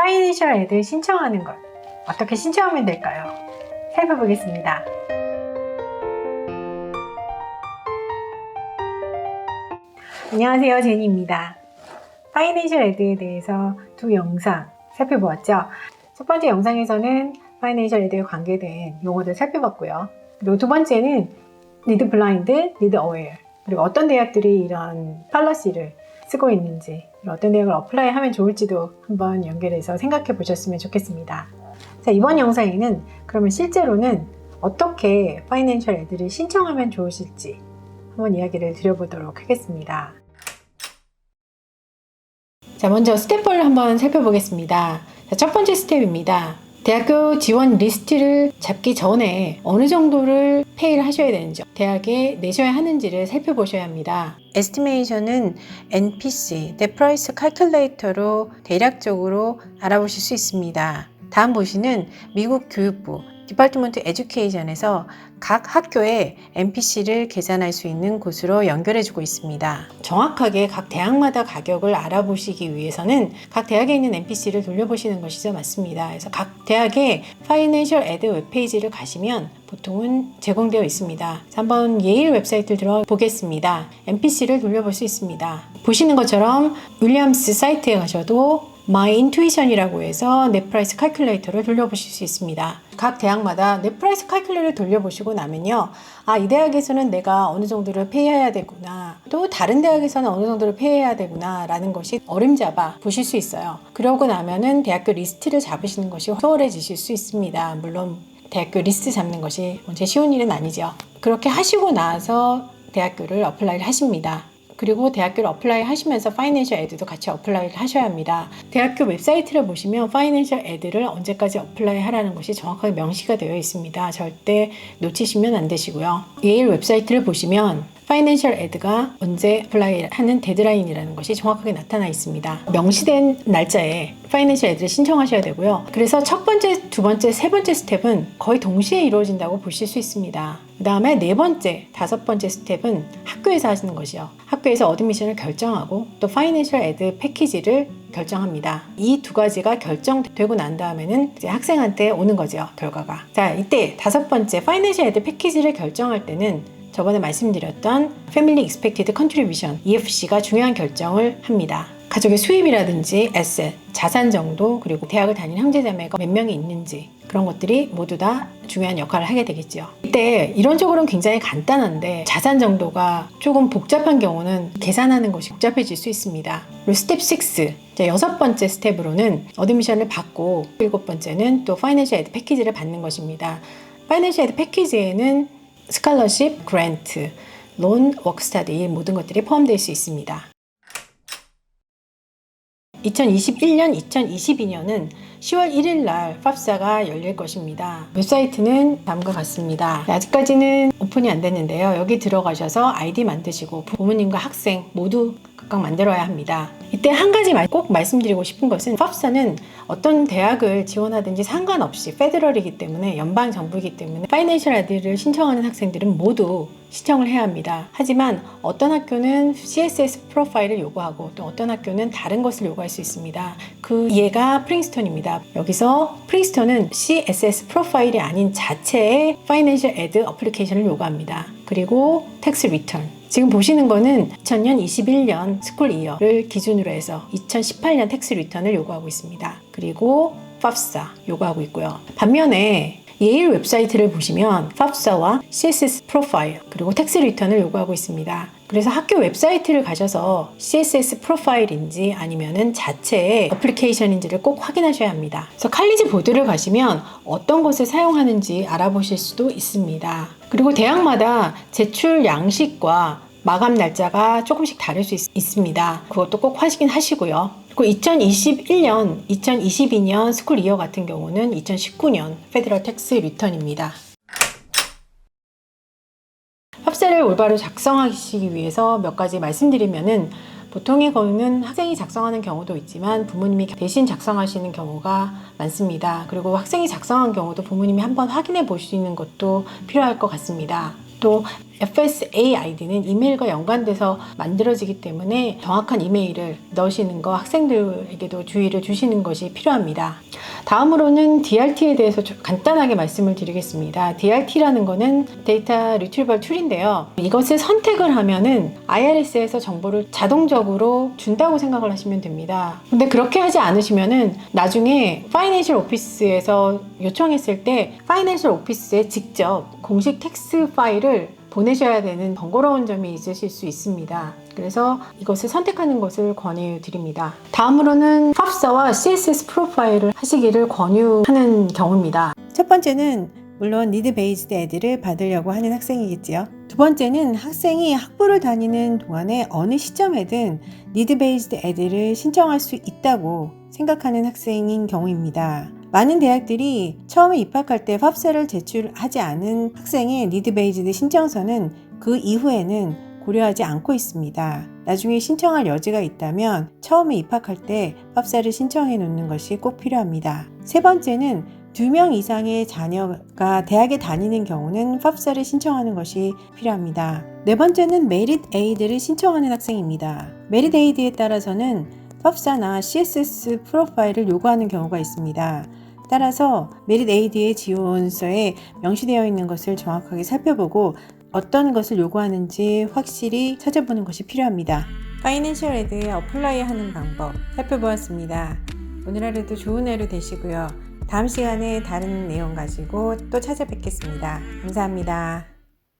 파이낸셜 에드 신청하는 것 어떻게 신청하면 될까요? 살펴보겠습니다. 안녕하세요, 제니입니다. 파이낸셜 에드에 대해서 두 영상 살펴보았죠. 첫 번째 영상에서는 파이낸셜 에드에 관계된 용어들 살펴봤고요. 그리고 두 번째는 need blind, need aware, 그리고 어떤 대학들이 이런 팔러시를 쓰고 있는지, 어떤 대학을 어플라이 하면 좋을지도 한번 연결해서 생각해 보셨으면 좋겠습니다. 자, 이번 영상에는 그러면 실제로는 어떻게 파이낸셜 에드를 신청하면 좋으실지 한번 이야기를 드려보도록 하겠습니다. 자, 먼저 스텝별로 한번 살펴보겠습니다. 자, 첫 번째 스텝입니다. 대학교 지원 리스트를 잡기 전에 어느 정도를 페이를 하셔야 되는지, 대학에 내셔야 하는지를 살펴보셔야 합니다. 에스티메이션은 NPC, Net Price Calculator로 대략적으로 알아보실 수 있습니다. 다음 보시는 미국 교육부 디파트먼트 에듀케이션에서 각 학교의 NPC를 계산할 수 있는 곳으로 연결해주고 있습니다. 정확하게 각 대학마다 가격을 알아보시기 위해서는 각 대학에 있는 NPC를 돌려보시는 것이 맞습니다. 그래서 각 대학의 파이낸셜 에드 웹페이지를 가시면 보통은 제공되어 있습니다. 한번 예일 웹사이트를 들어보겠습니다. NPC를 돌려볼 수 있습니다. 보시는 것처럼 윌리엄스 사이트에 가셔도 My Intuition이라고 해서 Net Price Calculator를 돌려보실 수 있습니다. 각 대학마다 Net Price Calculator를 돌려보시고 나면요, 이 대학에서는 내가 어느 정도를 페이해야 되구나, 또 다른 대학에서는 어느 정도를 페이해야 되구나 라는 것이 어림잡아 보실 수 있어요. 그러고 나면은 대학교 리스트를 잡으시는 것이 수월해지실 수 있습니다. 물론 대학교 리스트 잡는 것이 언제 쉬운 일은 아니죠. 그렇게 하시고 나서 대학교를 어플라이를 하십니다. 그리고 대학교를 어플라이 하시면서 파이낸셜 에드도 같이 어플라이를 하셔야 합니다. 대학교 웹사이트를 보시면 파이낸셜 에드를 언제까지 어플라이 하라는 것이 정확하게 명시가 되어 있습니다. 절대 놓치시면 안 되시고요. 예일 웹사이트를 보시면 파이낸셜 에드가 언제 어플라이 하는 데드라인이라는 것이 정확하게 나타나 있습니다. 명시된 날짜에 파이낸셜 에드를 신청하셔야 되고요. 그래서 첫 번째, 두 번째, 세 번째 스텝은 거의 동시에 이루어진다고 보실 수 있습니다. 그 다음에 네 번째, 다섯 번째 스텝은 학교에서 하시는 것이요. 학교에서 어드미션을 결정하고 또 파이낸셜 에드 패키지를 결정합니다. 이 두 가지가 결정되고 난 다음에는 이제 학생한테 오는 거죠, 결과가. 자, 이때 다섯 번째 파이낸셜 에드 패키지를 결정할 때는 저번에 말씀드렸던 Family Expected Contribution, EFC가 중요한 결정을 합니다. 가족의 수입이라든지 에셋, 자산 정도, 그리고 대학을 다니는 형제자매가 몇 명이 있는지, 그런 것들이 모두 다 중요한 역할을 하게 되겠죠. 이때 이론적으로는 굉장히 간단한데 자산 정도가 조금 복잡한 경우는 계산하는 것이 복잡해질 수 있습니다. 그리고 스텝 6, 여섯 번째 스텝으로는 어드미션을 받고, 일곱 번째는 또 파이낸셜 에드 패키지를 받는 것입니다. 파이낸셜 에드 패키지에는 스칼러십, 그랜트, 론, 워크스타디 모든 것들이 포함되어 있을 수 있습니다. 2021년, 2022년은 10월 1일 날 팝사가 열릴 것입니다. 웹사이트는 다음과 같습니다. 아직까지는 오픈이 안 됐는데요. 여기 들어가셔서 아이디 만드시고 부모님과 학생 모두 각각 만들어야 합니다. 이때 한 가지 꼭 말씀드리고 싶은 것은 팝사는 어떤 대학을 지원하든지 상관없이 페더럴이기 때문에, 연방 정부이기 때문에 파이낸셜 에드를 신청하는 학생들은 모두 신청을 해야 합니다. 하지만 어떤 학교는 CSS 프로파일을 요구하고 또 어떤 학교는 다른 것을 요구할 수 있습니다. 그 예가 프린스턴입니다. 여기서 프린스턴은 CSS 프로파일이 아닌 자체의 파이낸셜 에드 어플리케이션을 요구합니다. 그리고 텍스 리턴, 지금 보시는 거는 2000년, 21년 스쿨 이어를 기준으로 해서 2018년 텍스 리턴을 요구하고 있습니다. 그리고 팝사 요구하고 있고요. 반면에 예일 웹사이트를 보시면 팝사와 CSS 프로파일 그리고 텍스 리턴을 요구하고 있습니다. 그래서 학교 웹사이트를 가셔서 CSS 프로파일인지 아니면은 자체의 어플리케이션인지를 꼭 확인하셔야 합니다. 그래서 칼리지 보드를 가시면 어떤 것을 사용하는지 알아보실 수도 있습니다. 그리고 대학마다 제출 양식과 마감 날짜가 조금씩 다를 수 있습니다. 그것도 꼭 확인하시고요. 그리고 2021년, 2022년 스쿨 이어 같은 경우는 2019년 페더럴 텍스 리턴입니다. 팝사를 올바로 작성하시기 위해서 몇 가지 말씀드리면은, 보통의 경우는 학생이 작성하는 경우도 있지만 부모님이 대신 작성하시는 경우가 많습니다. 그리고 학생이 작성한 경우도 부모님이 한번 확인해 보시는 것도 필요할 것 같습니다. 또 FSA 아이디는 이메일과 연관돼서 만들어지기 때문에 정확한 이메일을 넣으시는 거 학생들에게도 주의를 주시는 것이 필요합니다. 다음으로는 DRT에 대해서 좀 간단하게 말씀을 드리겠습니다. DRT라는 거는 데이터 리트리벌 툴인데요. 이것을 선택을 하면은 IRS에서 정보를 자동적으로 준다고 생각을 하시면 됩니다. 근데 그렇게 하지 않으시면은 나중에 파이낸셜 오피스에서 요청했을 때 파이낸셜 오피스에 직접 공식 텍스트 파일을 보내셔야 되는 번거로운 점이 있으실 수 있습니다. 그래서 이것을 선택하는 것을 권유드립니다. 다음으로는 팝사와 CSS 프로파일을 하시기를 권유하는 경우입니다. 첫 번째는 물론 Need Based Ed를 받으려고 하는 학생이겠지요. 두 번째는 학생이 학부를 다니는 동안에 어느 시점에든 Need Based Ed를 신청할 수 있다고 생각하는 학생인 경우입니다. 많은 대학들이 처음에 입학할 때 팝사를 제출하지 않은 학생의 니드 베이즈드 신청서는 그 이후에는 고려하지 않고 있습니다. 나중에 신청할 여지가 있다면 처음에 입학할 때 팝사를 신청해 놓는 것이 꼭 필요합니다. 세 번째는 2명 이상의 자녀가 대학에 다니는 경우는 팝사를 신청하는 것이 필요합니다. 네 번째는 메릿 에이드를 신청하는 학생입니다. 메릿 에이드에 따라서는 팝사나 CSS 프로파일을 요구하는 경우가 있습니다. 따라서 메릿 에이드의 지원서에 명시되어 있는 것을 정확하게 살펴보고 어떤 것을 요구하는지 확실히 찾아보는 것이 필요합니다. 파이낸셜 에드에 어플라이 하는 방법 살펴보았습니다. 오늘 하루도 좋은 하루 되시고요. 다음 시간에 다른 내용 가지고 또 찾아뵙겠습니다. 감사합니다.